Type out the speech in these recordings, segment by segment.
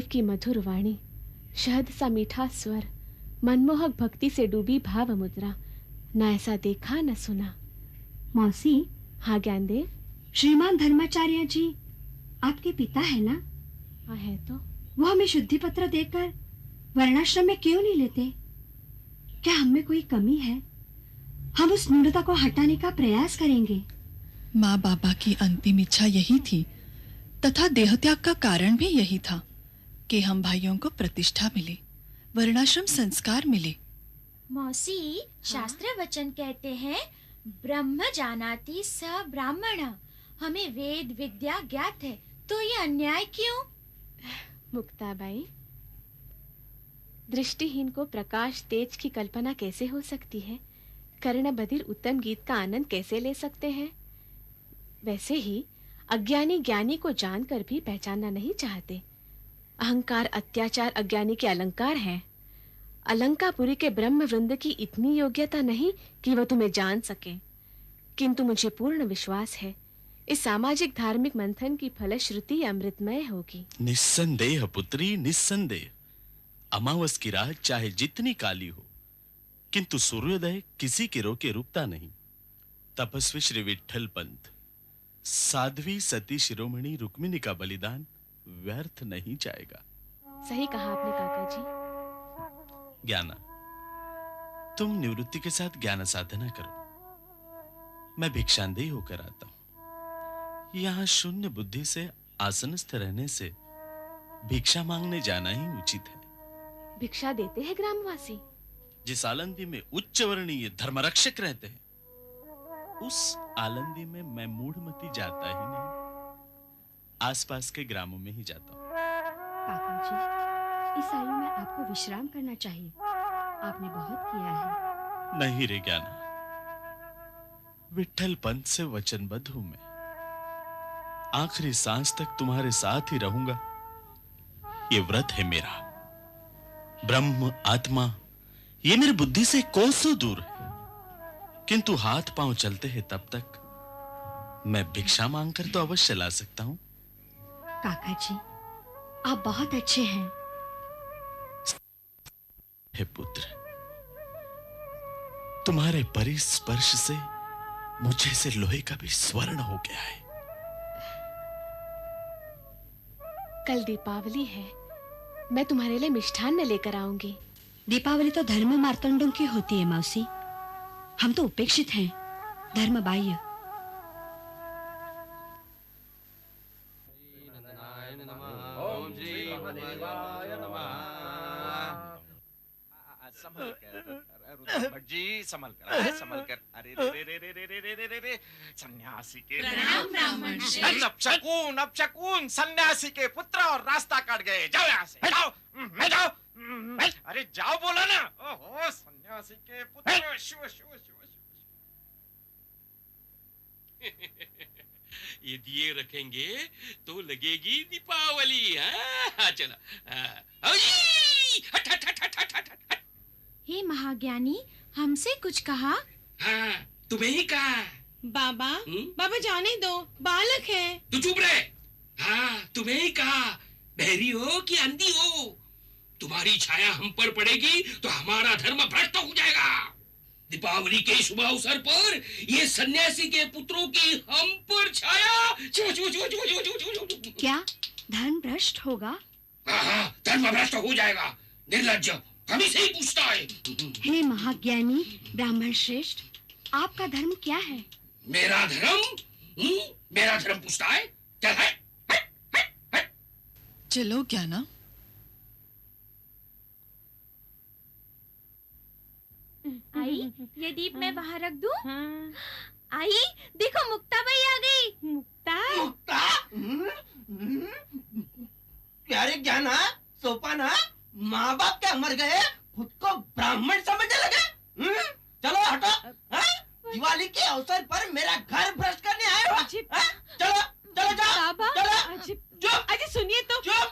की मधुर वाणी, शहद सा मीठा स्वर, मनमोहक भक्ति से डूबी भाव मुद्रा, न ऐसा देखा न सुना। मौसी। हाँ ज्ञानदेव। श्रीमान धर्माचार्य जी आपके पिता है ना? हाँ है तो। वो हमें शुद्धि पत्र देकर वर्णाश्रम में क्यों नहीं लेते? क्या हम में कोई कमी है? हम उस न्यूनता को हटाने का प्रयास करेंगे। माँ बाबा की अंतिम इच्छा यही थी तथा देहत्याग का कारण भी यही था कि हम भाइयों को प्रतिष्ठा मिले, वर्णाश्रम संस्कार मिले। मौसी, शास्त्र वचन कहते हैं ब्रह्म जानाति स ब्राह्मण। हमें वेद विद्या ज्ञात है, तो ये अन्याय क्यों? मुक्ताबाई, दृष्टिहीन को प्रकाश तेज की कल्पना कैसे हो सकती है? कर्ण बधिर उत्तम गीत का आनंद कैसे ले सकते हैं? वैसे ही अज्ञानी ज्ञानी को जानकर भी पहचानना नहीं चाहते। अहंकार अत्याचार अज्ञानी के अलंकार हैं। अलंकापुरी के ब्रह्म वृंद की इतनी योग्यता नहीं कि वह तुम्हें जान सके, किंतु मुझे पूर्ण विश्वास है इस सामाजिक धार्मिक मंथन की फलश्रुति अमृतमय होगी। निस्संदेह पुत्री, निस्संदेह। अमावस की रात चाहे जितनी काली हो, किंतु सूर्योदय किसी के रोके रुकता नहीं। तपस्वी श्री विठ्ठल पंत, साध्वी सती शिरोमणि रुक्मिणी का बलिदान व्यर्थ नहीं जाएगा। सही कहा आपने काका जी। ज्ञाना, तुम निवृत्ति के साथ ज्ञान साधना करो, मैं भिक्षांदेही होकर आता हूं। यहां शून्य बुद्धि से आसनस्थ रहने से भिक्षा मांगने जाना ही उचित है। भिक्षा देते हैं ग्रामवासी? जिस आलंदी में उच्च वर्णीय धर्मरक्षक रहते हैं, उस आलंदी में मैं मूढ़मती जाता ही नहीं। आसपास के ग्रामों में ही जाता हूं। काका जी, इस आयु में आपको विश्राम करना चाहिए। आपने बहुत किया है। नहीं रे ज्ञाना, विठ्ठल पंत से वचनबद्ध हूं मैं। आखिरी सांस तक तुम्हारे साथ ही रहूंगा, ये व्रत है मेरा। ब्रह्म आत्मा ये मेरी बुद्धि से कोसों दूर है, किंतु हाथ पांव चलते हैं तब तक मैं भिक्षा मांगकर तो अवश्य ला सकता हूं। काका जी, आप बहुत अच्छे हैं। हे पुत्र, तुम्हारे परिस्पर्श से मुझे से लोहे का भी स्वर्ण हो गया है। कल दीपावली है, मैं तुम्हारे लिए मिष्ठान्न लेकर आऊंगी। दीपावली तो धर्म मार्तंडों की होती है मौसी। हम तो उपेक्षित हैं, धर्म बाह्य। जी संभल कर। अरे रे सन्यासी के ब्राह्मण श्रेष्ठ। नपशकून सन्यासी के पुत्र और रास्ता काट गए। जाओ यहाँ से, जाओ। अरे जाओ बोला ना। ओहो, सन्यासी के पुत्र। शिव शिव शिव। ये दिए रखेंगे तो लगेगी दीपावली। हाँ चलो। हट हट हट हट हट हट हट। हे महाज्ञानी, हमसे कुछ कहा? हाँ, तुम्हें ही कहा। बाबा, बाबा जाने दो, बालक है। तू चुप रहे। हाँ, तुम्हें ही कहा। बहरी हो कि अंधी हो, तुम्हारी छाया हम पर पड़ेगी तो हमारा धर्म भ्रष्ट हो जाएगा। दीपावली के शुभ अवसर पर ये सन्यासी के पुत्रों की हम पर छाया। क्या धर्म भ्रष्ट होगा? हाँ, धर्म भ्रष्ट हो जाएगा। निर्लज्ज, हमें से ही पूछता है। हे महाज्ञानी ब्राह्मण श्रेष्ठ, आपका धर्म क्या है? मेरा धर्म पूछता है? क्या है? चलो ज्ञाना। आई, ये दीप मैं बाहर रख दूं? हाँ। आई, देखो मुक्ताबाई आ गई। मुक्ता? क्या रे ज्ञाना, सोपाना, माँ बाप क्या मर गए, खुद को ब्राह्मण समझने लगे? चलो हटो। दिवाली के अवसर पर मेरा घर भ्रष्ट करने आए हो? चलो चलो जाओ। चलो चुप। अजी सुनिए तो। चुप।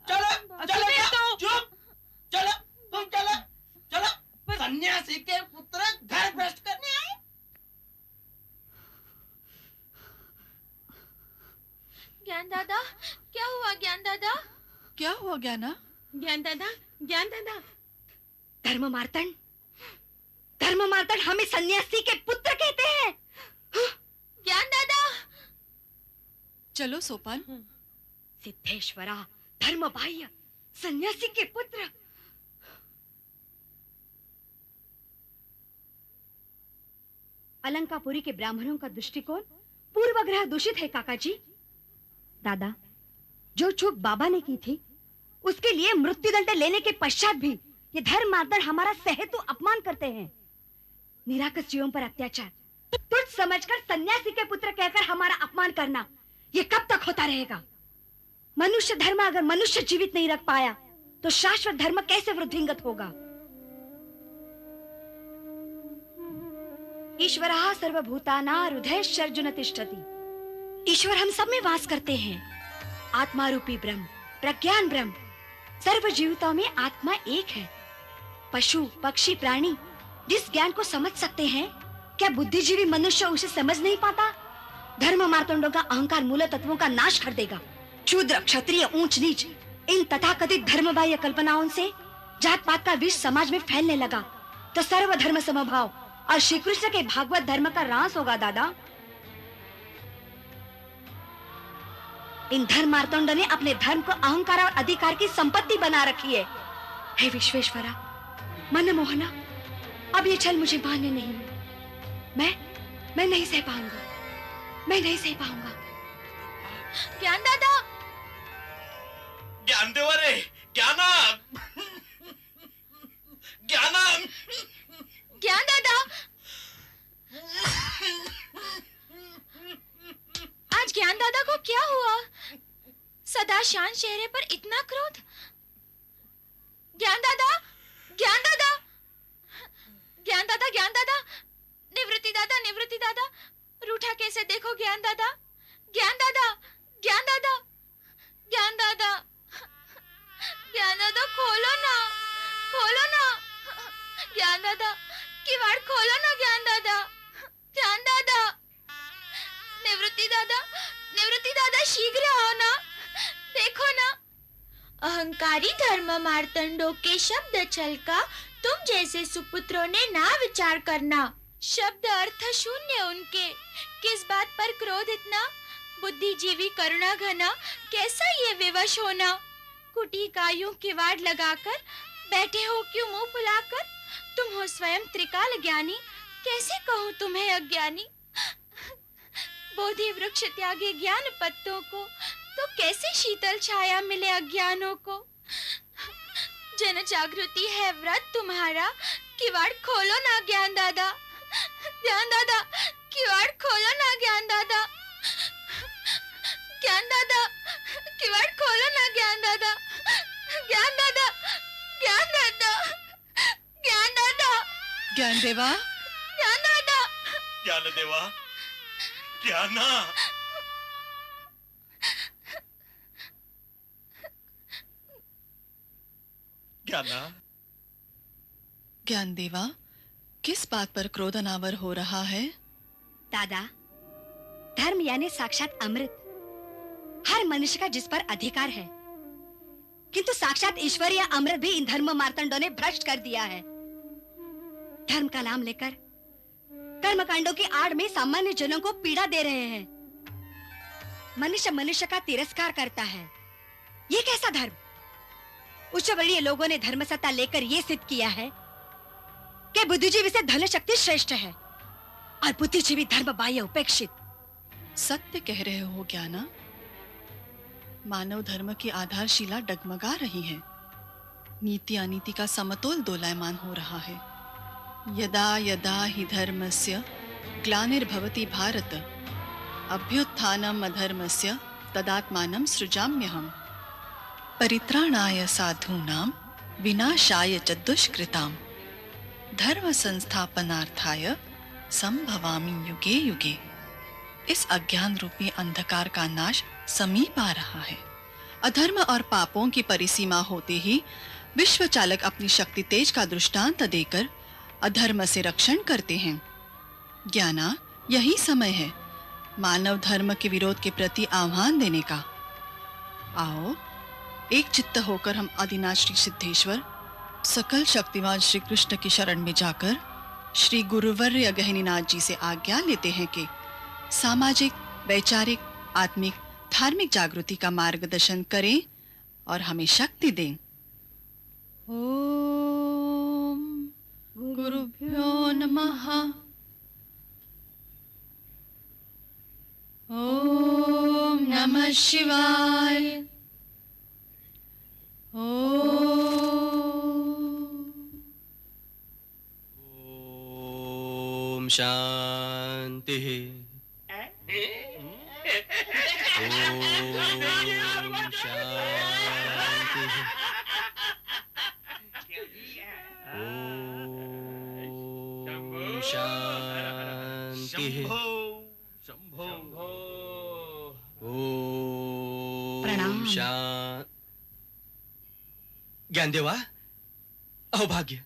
चलो चलो चुप। चलो तुम चलो चलो। सन्यासी के पुत्र घर भ्रष्ट करने आए। ज्ञान दादा, क्या हुआ ज्ञान दादा? क्या हुआ ज्ञाना? ज्ञान दादा, ज्ञान दादा। धर्म मार्तंड हमें सन्यासी के पुत्र कहते हैं। ज्ञान दादा। चलो सोपान। सिद्धेश्वरा, धर्मबाह्य, सन्यासी के पुत्र। अलंकापुरी के ब्राह्मणों का दृष्टिकोण पूर्वग्रह दूषित है काका जी। दादा, जो चूक बाबा ने की थी उसके लिए मृत्युदंड लेने के पश्चात भी ये धर्म मार्तंड हमारा सहेतु अपमान करते हैं। निराकस जीवों पर अत्याचार तुझ समझकर सन्यासी के पुत्र कहकर हमारा अपमान करना, ये कब तक होता रहेगा? मनुष्य धर्म अगर मनुष्य जीवित नहीं रख पाया तो शाश्वत धर्म कैसे वृद्धिंगत होगा? ईश्वरः सर्वभूतानां हृदयेऽर्जुन तिष्ठति। ईश्वर हम सब में वास करते हैं। आत्मा रूपी ब्रह्म, प्रज्ञान ब्रह्म, सर्व जीवितों में आत्मा एक है। पशु, पक्षी, प्राणी जिस ज्ञान को समझ सकते हैं, क्या बुद्धिजीवी मनुष्य उसे समझ नहीं पाता? धर्म मार्तंडों का अहंकार मूल तत्वों का नाश कर देगा। शूद्र, क्षत्रिय, ऊंच नीच, इन तथाकथित धर्मबाह्य कल्पनाओं से जात पात का विष समाज में फैलने लगा तो सर्व धर्म समभाव और श्री कृष्ण के भागवत धर्म का ह्रास होगा। दादा, इन धर्म मार्तंडों ने अपने धर्म को अहंकार और अधिकार की संपत्ति बना रखी है। हे विश्वेश्वरा, मनमोहना, अब ये छल मुझे मान्य नहीं। मैं नहीं सह पाऊंगा, मैं नहीं सह पाऊंगा। ज्ञान दादा। ज्ञान देवा रे, ज्ञाना, ज्ञाना, ज्ञान दादा। आज ज्ञान दादा को क्या हुआ? सदा शांत चेहरे पर इतना क्रोध। ज्ञान दादा, ज्ञान दादा, ज्ञान दादा, ज्ञान दादा, निवृत्ति दादा, निवृत्ति दादा, रूठा कैसे देखो ज्ञान दादा, ज्ञान दादा, ज्ञान दादा, ज्ञान दादा, ज्ञान दादा, खोलो ना, खोलो ना, ज्ञान दादा, किवाड़ खोलो ना, ज्ञान दादा, ज्ञान दादा, निवृत्ति दादा, निवृत्ति दादा, शीघ्र आओ ना, देखो ना। अहंकारी धर्म मार्तंडों के शब्द छल का तुम जैसे सुपुत्रों ने ना विचार करना। शब्द अर्थ शून्य उनके, किस बात पर क्रोध इतना? बुद्धिजीवी करुणा घना, कैसा ये विवश होना? कुटी कायों किवाड़ लगाकर बैठे हो क्यों मुंह फुलाकर? तुम हो स्वयं त्रिकाल ज्ञानी, कैसे कहूँ तुम्हें अज्ञानी? बोधि वृक्ष त्यागे ज्ञान पत्तों को, तो कैसे शीतल छाया मिले अज्ञानों को? जन जागृति है व्रत तुम्हारा, किवाड़ खोलो ना ज्ञान दादा, ज्ञान दादा, किवाड़ खोलो ना ज्ञान दादा, ज्ञान दादा, किवाड़ खोलो ना ज्ञान दादा, ज्ञान दादा, ज्ञान दादा, ज्ञान दादा, ज्ञान देवा, ज्ञान दादा, ज्ञान देवा, ज्ञाना। ज्ञाना, ज्ञान देवा, किस बात पर क्रोध अनावर हो रहा है? दादा, धर्म यानी साक्षात अमृत, हर मनुष्य का जिस पर अधिकार है, किंतु साक्षात ईश्वरीय अमृत भी इन धर्म मार्तंडों ने भ्रष्ट कर दिया है। धर्म का नाम लेकर कर्मकांडों की आड़ में सामान्य जनों को पीड़ा दे रहे हैं। मनुष्य मनुष्य का तिरस्कार करता है, ये कैसा धर्म? उच्च वर्णीय लोगों ने धर्म सत्ता लेकर ये सिद्ध किया है कि बुद्धिजीवी से धन शक्ति श्रेष्ठ है और बुद्धिजीवी धर्म बाह्य उपेक्षित। सत्य कह रहे हो ज्ञाना। मानव धर्म की आधारशिला डगमगा रही है, नीति अनीति का समतोल दोलायमान हो रहा है। यदा यदा हि धर्मस्य ग्लानिर्भवति भारत, अभ्युत्थानम् अधर्मस्य तदात्मानं सृजाम्यहम्। परित्राणाय साधूनां विनाशाय च दुष्कृतां, धर्म संस्थापनार्थाय संभवामि युगे युगे। इस अज्ञान रूपी अंधकार का नाश समीप आ रहा है। अधर्म और पापों की परिसीमा होते ही विश्व चालक अपनी शक्ति तेज का दृष्टांत देकर अधर्म से रक्षण करते हैं। ज्ञाना, यही समय है मानव धर्म के विरोध के प्रति आह्वान देने का। आओ, एक चित्त होकर हम आदिनाथ श्री सिद्धेश्वर सकल शक्तिवान श्री कृष्ण की शरण में जाकर श्री गुरुवर्य गहनीनाथ जी से आज्ञा लेते हैं कि सामाजिक, वैचारिक, आत्मिक, धार्मिक जागृति का मार्गदर्शन करें और हमें शक्ति दें। ओम गुरुभ्यो नमः। ओम नमः शिवाय। ओम शांति। ओम शांति। ओम शांति। प्रणाम। ओम शांति। ज्ञानदेवा, अहोभाग्य,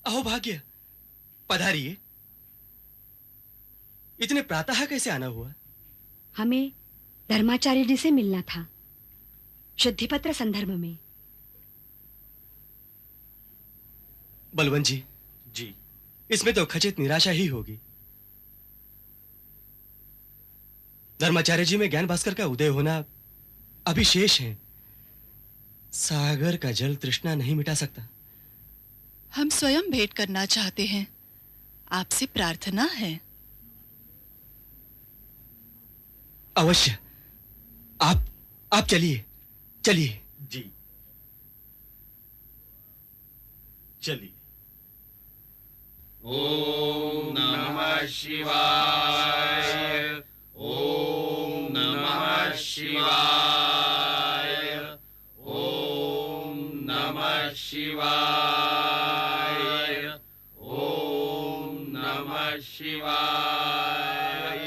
अहोभाग्य, पधारिए। इतने प्रातः कैसे आना हुआ? हमें धर्माचार्य जी से मिलना था, शुद्धि पत्र संदर्भ में। बलवंत जी, जी, इसमें तो खचित निराशा ही होगी। धर्माचार्य जी में ज्ञान भास्कर का उदय होना अभी शेष है। सागर का जल तृष्णा नहीं मिटा सकता। हम स्वयं भेंट करना चाहते हैं, आपसे प्रार्थना है। अवश्य, आप चलिए, चलिए। जी, चलिए। ओम नमः शिवाय। ओम नमः शिवाय। ओम नमः शिवाय। ओम नमः शिवाय।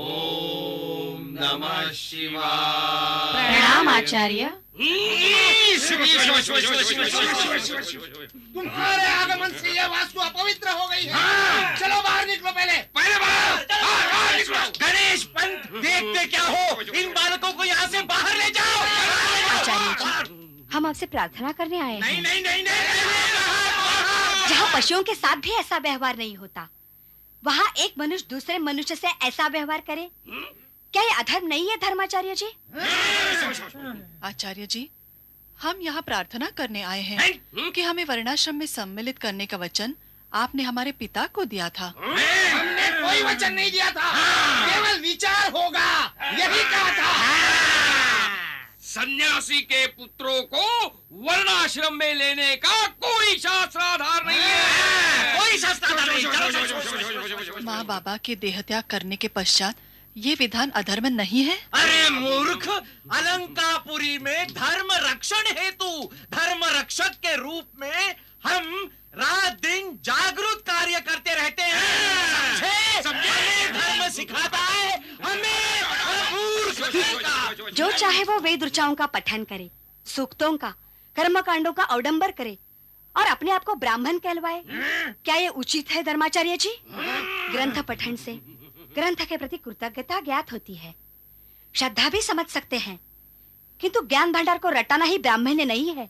ओम नमः शिवाय। प्रणाम आचार्य। तुम्हारे आगमन से यह वास्तु अपवित्र हो गई है। चलो बाहर निकलो, पहले बाहर निकलो। गणेश पंत, देखते क्या हो? इन बालकों को यहाँ से बाहर ले जाओ। आचार्य जी, हम आपसे प्रार्थना करने आए हैं। नहीं। जहाँ पशुओं के साथ भी ऐसा व्यवहार नहीं होता, वहाँ एक मनुष्य दूसरे मनुष्य से ऐसा व्यवहार करे, क्या ये अधर्म नहीं है धर्माचार्य जी? आचार्य जी, हम यहाँ प्रार्थना करने आए हैं कि हमें वर्णाश्रम में सम्मिलित करने का वचन आपने हमारे पिता को दिया था। हमने कोई वचन नहीं दिया था, केवल विचार होगा, यही कहा था। सन्यासी के पुत्रों को वर्णाश्रम में लेने का कोई शास्त्राधार नहीं है। कोई शास्त्राधार नहीं। माँ बाबा के देहत्याग करने के पश्चात ये विधान अधर्म नहीं है? अरे मूर्ख, अलंकापुरी में धर्म रक्षण हेतु धर्म रक्षक के रूप में हम रात दिन जागरूक कार्य करते रहते हैं। समझे? हमें धर्म सिखाता है, हमें मूर्ख कहता। जो चाहे वो वेद ऋचाओं का पठन करे, सूक्तों का, कर्मकांडों का अवडंबर करे और अपने आप को ब्राह्मण कहलवाए, क्या ये उचित है धर्माचार्य जी? ग्रंथ पठन से ग्रंथ के प्रति कृतज्ञता ज्ञात होती है, श्रद्धा भी समझ सकते हैं, किंतु ज्ञान भंडार को रटाना ही ब्राह्मण्य नहीं है।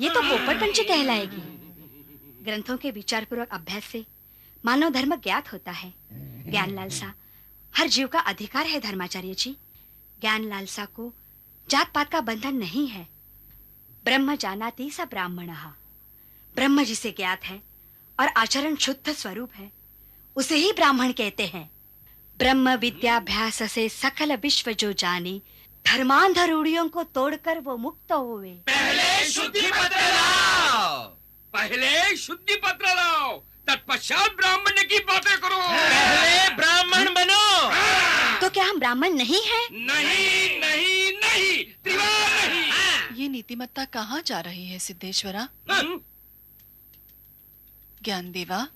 ये तो पोपटपंची कहलाएगी। ग्रंथों के विचार पूर्वक अभ्यास से मानव धर्म ज्ञात होता है। ज्ञान लालसा हर जीव का अधिकार है धर्माचार्य जी। ज्ञान लालसा को जात पात का बंधन नहीं है। ब्रह्म जानाति स ब्राह्मणः। ब्रह्म जिसे ज्ञात है और आचरण शुद्ध स्वरूप है, उसे ही ब्राह्मण कहते हैं। ब्रह्म विद्याभ्यास से सकल विश्व जो जाने, धर्मांध रूढ़ियों को तोड़कर वो मुक्त होवे। पहले शुद्धि पत्र लाओ। पहले शुद्धि पत्र लाओ, तत्पश्चात ब्राह्मण की बातें करो। पहले ब्राह्मण बनो। तो क्या हम ब्राह्मण नहीं हैं? नहीं नहीं नहीं, त्रिवार नहीं। ये नीतिमत्ता कहाँ जा रही है सिद्धेश्वरा? ज्ञानदेवा,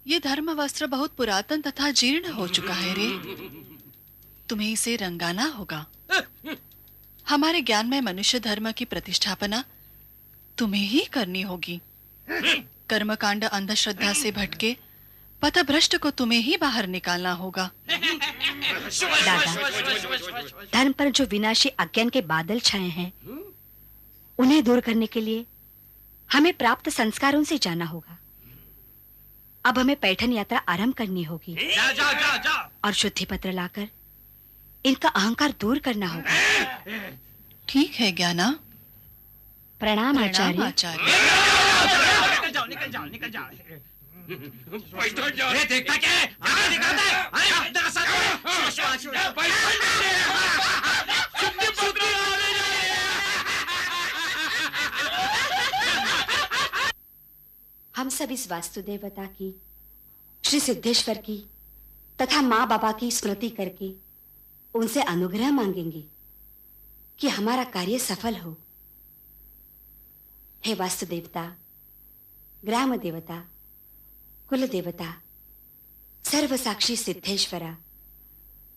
ये धर्म वस्त्र बहुत पुरातन तथा जीर्ण हो चुका है रे। तुम्हें इसे रंगाना होगा। हमारे ज्ञान में मनुष्य धर्म की प्रतिष्ठापना तुम्हें ही करनी होगी। कर्मकांड अंधश्रद्धा से भटके पथभ्रष्ट को तुम्हें ही बाहर निकालना होगा। दादा, धर्म पर जो विनाशी अज्ञान के बादल छाए हैं, उन्हें दूर करने के लिए हमें प्राप्त संस्कारों से जाना होगा। अब हमें पैठन यात्रा आरंभ करनी होगी और शुद्धि पत्र लाकर इनका अहंकार दूर करना होगा। ठीक है ज्ञाना। प्रणाम आचार्य। निकल जाओ। अरे देखता क्या है? आगे दिखाता है। अरे इधर हम सब इस वास्तु देवता की, श्री सिद्धेश्वर की तथा माँ बाबा की स्मृति करके उनसे अनुग्रह मांगेंगे कि हमारा कार्य सफल हो। हे वास्तु देवता, ग्राम देवता, कुल देवता, सर्वसाक्षी सिद्धेश्वरा,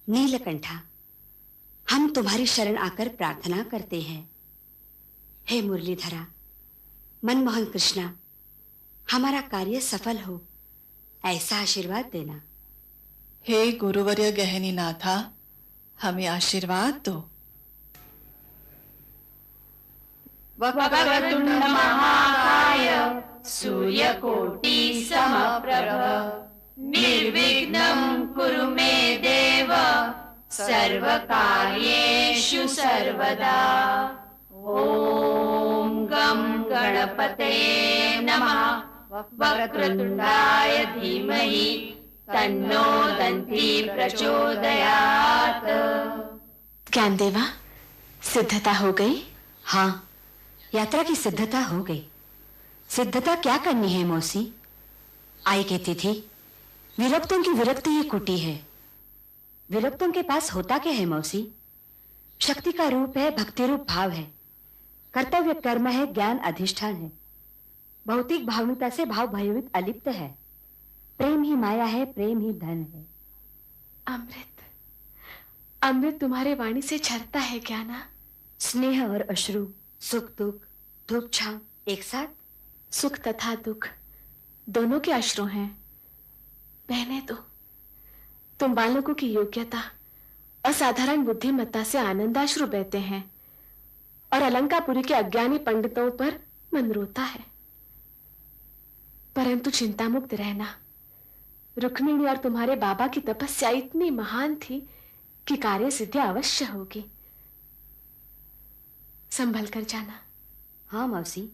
नीलकंठा, हम तुम्हारी शरण आकर प्रार्थना करते हैं। हे मुरलीधरा, मनमोहन कृष्णा, हमारा कार्य सफल हो, ऐसा आशीर्वाद देना। हे गुरुवर्य गहनीनाथा, हमें आशीर्वाद दो। वक्रतुंड महाकाय सूर्यकोटि समप्रभ निर्विघ्नं कुरु मे देव सर्वकार्येषु सर्वदा। ओम गं गणपते नमः। वक्रतुंडाय धीमहि तन्नो दन्ती प्रचोदयात्। ज्ञानदेवा, सिद्धता हो गई? हाँ, यात्रा की सिद्धता हो गई। सिद्धता क्या करनी है मौसी? आई कहती थी, विरक्तों की विरक्ति ही कुटी है। विरक्तों के पास होता क्या है मौसी? शक्ति का रूप है, भक्ति रूप भाव है, कर्तव्य कर्म है, ज्ञान अधिष्ठान है, भौतिक भावनिकता से भाव भयभीत अलिप्त है, प्रेम ही माया है, प्रेम ही धन है। अमृत, अमृत तुम्हारे वाणी से झरता है ज्ञाना। स्नेह और अश्रु, सुख दुख, धूप छांव एक साथ। सुख तथा दुख दोनों के अश्रु हैं। बहने तो तुम बालकों की योग्यता, असाधारण बुद्धिमत्ता से आनंदाश्रु बहते हैं और अलंकापुरी के अज्ञानी पंडितों पर मन रोता है। परंतु चिंता मुक्त रहना, रुक्मिणी और तुम्हारे बाबा की तपस्या इतनी महान थी कि कार्य सिद्धि अवश्य होगी। संभल कर जाना। हाँ मौसी।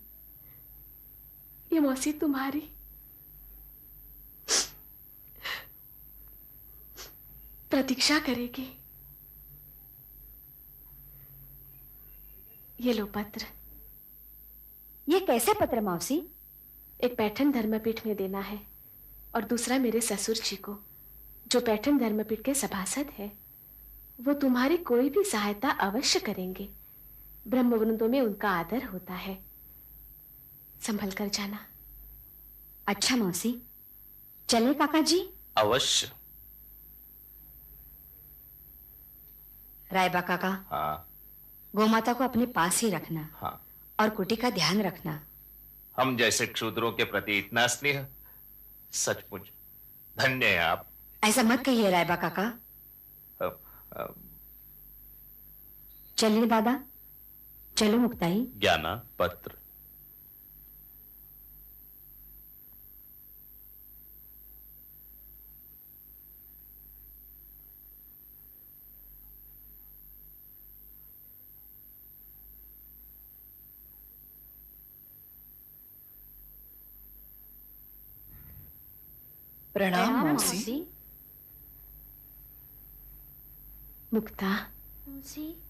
ये मौसी तुम्हारी प्रतीक्षा करेगी। ये लो पत्र। ये कैसे पत्र मौसी? एक पैठन धर्मपीठ में देना है और दूसरा मेरे ससुर जी को, जो पैठन धर्मपीठ के सभासद है। वो तुम्हारी कोई भी सहायता अवश्य करेंगे। ब्रह्मवृंदों में उनका आदर होता है। संभल कर जाना। अच्छा मौसी, चले काका जी? अवश्य। रायबा काका, हाँ। गोमाता को अपने पास ही रखना। हाँ। और कुटी का ध्यान रखना। हम जैसे क्षुद्रों के प्रति इतना स्नेह, सचमुच धन्य है आप। ऐसा मत कहिए रायबा काका। चलिए दादा, चलो मुक्ताई। ज्ञाना, पत्र। प्रणाम मौसी। मुक्ता। मौसी।